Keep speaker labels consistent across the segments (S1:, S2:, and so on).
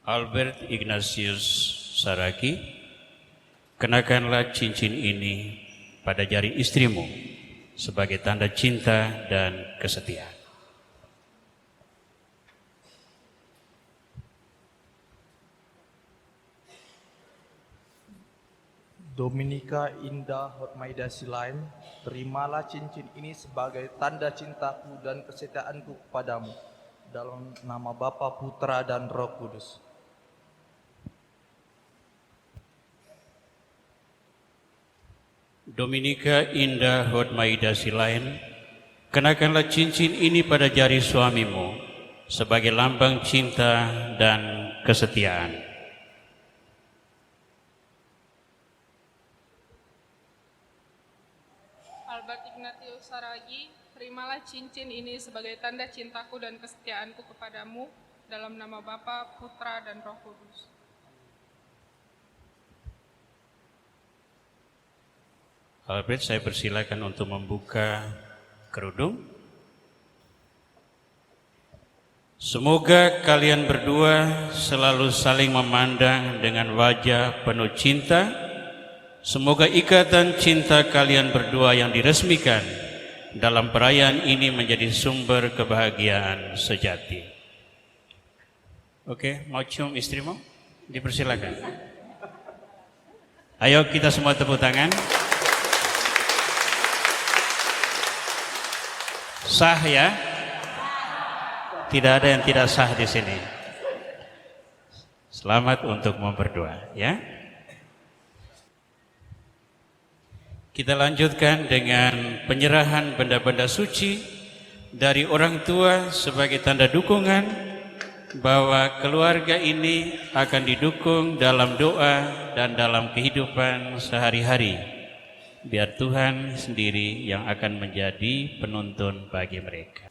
S1: Albert Ignatius Saragi, kenakanlah cincin ini pada jari istrimu sebagai tanda cinta dan kesetiaan.
S2: Dominika Indah Hotmaida Silaim, terimalah cincin ini sebagai tanda cintaku dan kesetiaanku kepadamu, dalam nama Bapa, Putra, dan Roh Kudus.
S1: Dominika Indah Hotmaida Silaim, kenakanlah cincin ini pada jari suamimu sebagai lambang cinta dan kesetiaan.
S3: Albert Ignatius Saragi, terimalah cincin ini sebagai tanda cintaku dan kesetiaanku kepadamu, dalam nama Bapa, Putra, dan Roh Kudus.
S1: Albert, saya persilakan untuk membuka kerudung. Semoga kalian berdua selalu saling memandang dengan wajah penuh cinta. Semoga ikatan cinta kalian berdua yang diresmikan dalam perayaan ini menjadi sumber kebahagiaan sejati. Oke, mau cium istrimu? Dipersilakan. Ayo kita semua tepuk tangan. Sah ya? Tidak ada yang tidak sah di sini. Selamat untuk memperdoa ya. Kita lanjutkan dengan penyerahan benda-benda suci dari orang tua sebagai tanda dukungan bahwa keluarga ini akan didukung dalam doa dan dalam kehidupan sehari-hari. Biar Tuhan sendiri yang akan menjadi penuntun bagi mereka.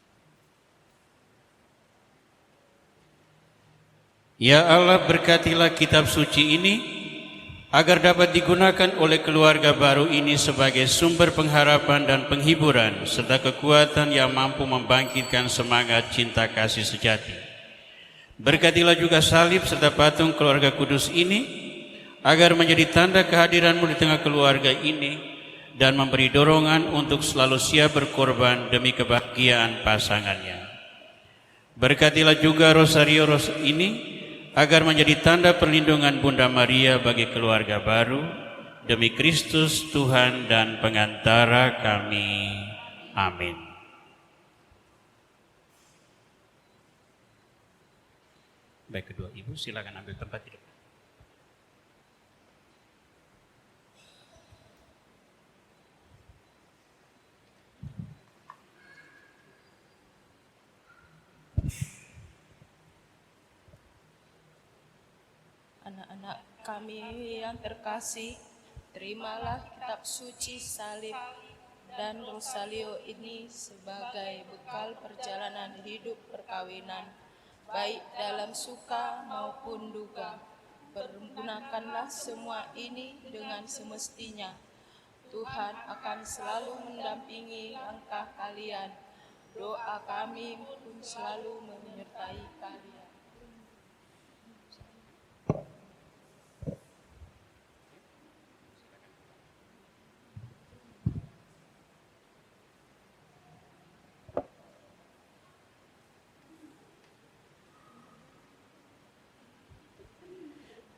S1: Ya Allah, berkatilah kitab suci ini agar dapat digunakan oleh keluarga baru ini sebagai sumber pengharapan dan penghiburan serta kekuatan yang mampu membangkitkan semangat cinta kasih sejati. Berkatilah juga salib serta patung keluarga kudus ini agar menjadi tanda kehadiran-Mu di tengah keluarga ini dan memberi dorongan untuk selalu siap berkorban demi kebahagiaan pasangannya. Berkatilah juga rosario ini agar menjadi tanda perlindungan Bunda Maria bagi keluarga baru, demi Kristus Tuhan dan pengantara kami. Amin. Baik, kedua ibu silakan ambil tempat di depan.
S4: Anak-anak kami yang terkasih, terimalah kitab suci, salib, dan rosario ini sebagai bekal perjalanan hidup perkawinan, baik dalam suka maupun duka. Pergunakanlah semua ini dengan semestinya. Tuhan akan selalu mendampingi langkah kalian. Doa kami pun selalu menyertai kalian.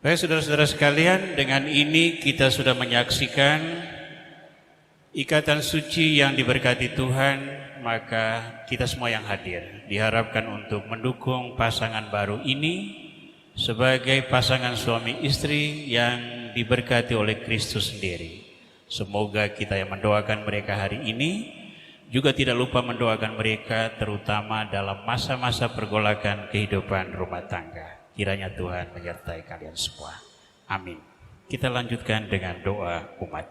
S1: Baik saudara-saudara sekalian, dengan ini kita sudah menyaksikan ikatan suci yang diberkati Tuhan, maka kita semua yang hadir diharapkan untuk mendukung pasangan baru ini sebagai pasangan suami istri yang diberkati oleh Kristus sendiri. Semoga kita yang mendoakan mereka hari ini juga tidak lupa mendoakan mereka terutama dalam masa-masa pergolakan kehidupan rumah tangga. Kiranya Tuhan menyertai kalian semua. Amin. Kita lanjutkan dengan doa umat.